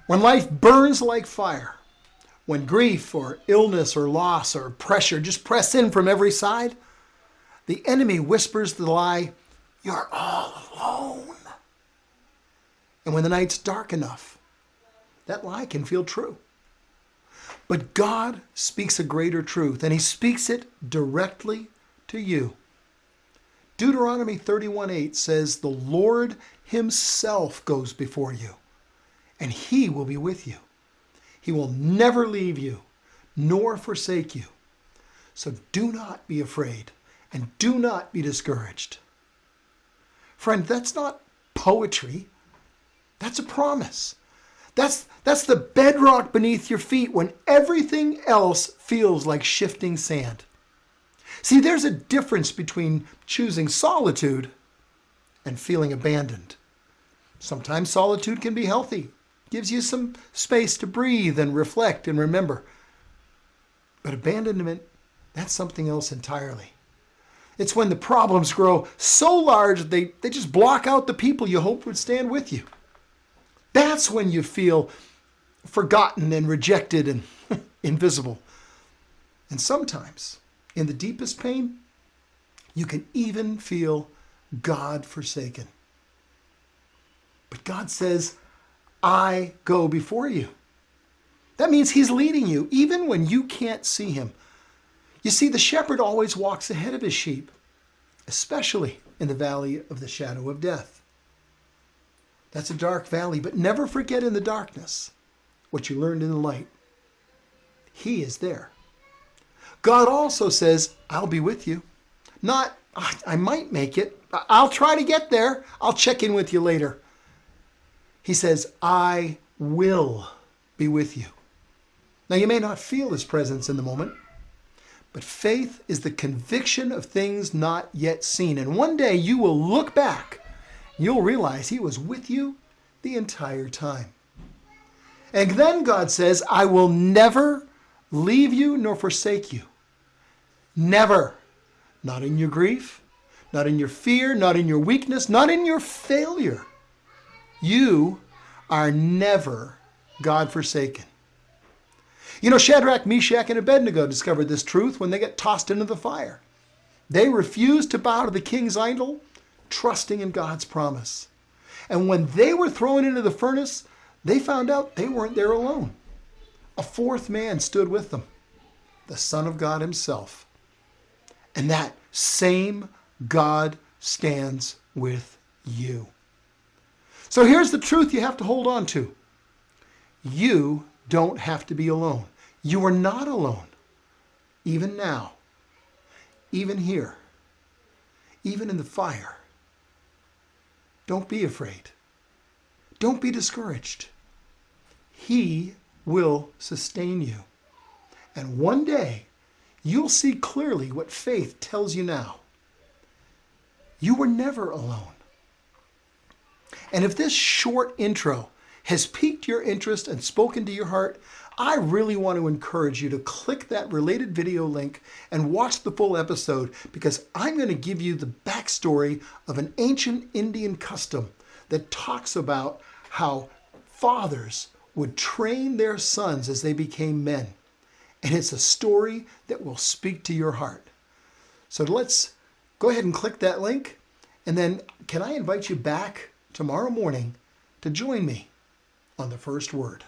When life burns like fire, when grief or illness or loss or pressure just press in from every side, the enemy whispers the lie, "You're all alone." And when the night's dark enough, that lie can feel true. But God speaks a greater truth, and he speaks it directly to you. Deuteronomy 31:8 says, "The Lord himself goes before you, and he will be with you. He will never leave you, nor forsake you. So do not be afraid, and do not be discouraged." Friend, that's not poetry. That's a promise. That's the bedrock beneath your feet when everything else feels like shifting sand. See, there's a difference between choosing solitude and feeling abandoned. Sometimes solitude can be healthy, gives you some space to breathe and reflect and remember. But abandonment, that's something else entirely. It's when the problems grow so large they just block out the people you hoped would stand with you. That's when you feel forgotten and rejected and invisible. And sometimes, in the deepest pain, you can even feel God forsaken. But God says, "I go before you." That means he's leading you, even when you can't see him. You see, the shepherd always walks ahead of his sheep, especially in the valley of the shadow of death. That's a dark valley, but never forget in the darkness what you learned in the light. He is there. God also says, "I'll be with you." Not, "I might make it. I'll try to get there. I'll check in with you later." He says, "I will be with you." Now, you may not feel his presence in the moment, but faith is the conviction of things not yet seen. And one day you will look back, you'll realize he was with you the entire time. And then God says, "I will never leave you nor forsake you." Never. Not in your grief, not in your fear, not in your weakness, not in your failure. You are never God forsaken. You know, Shadrach, Meshach, and Abednego discovered this truth when they got tossed into the fire. They refused to bow to the king's idol, trusting in God's promise. And when they were thrown into the furnace, they found out they weren't there alone. A fourth man stood with them, the Son of God himself. And that same God stands with you. So here's the truth you have to hold on to. You don't have to be alone. You are not alone. Even now, even here, even in the fire. Don't be afraid. Don't be discouraged. He will sustain you. And one day, you'll see clearly what faith tells you now. You were never alone. And if this short intro has piqued your interest and spoken to your heart, I really want to encourage you to click that related video link and watch the full episode, because I'm going to give you the backstory of an ancient Indian custom that talks about how fathers would train their sons as they became men. And it's a story that will speak to your heart. So let's go ahead and click that link. And then can I invite you back tomorrow morning to join me on the first word.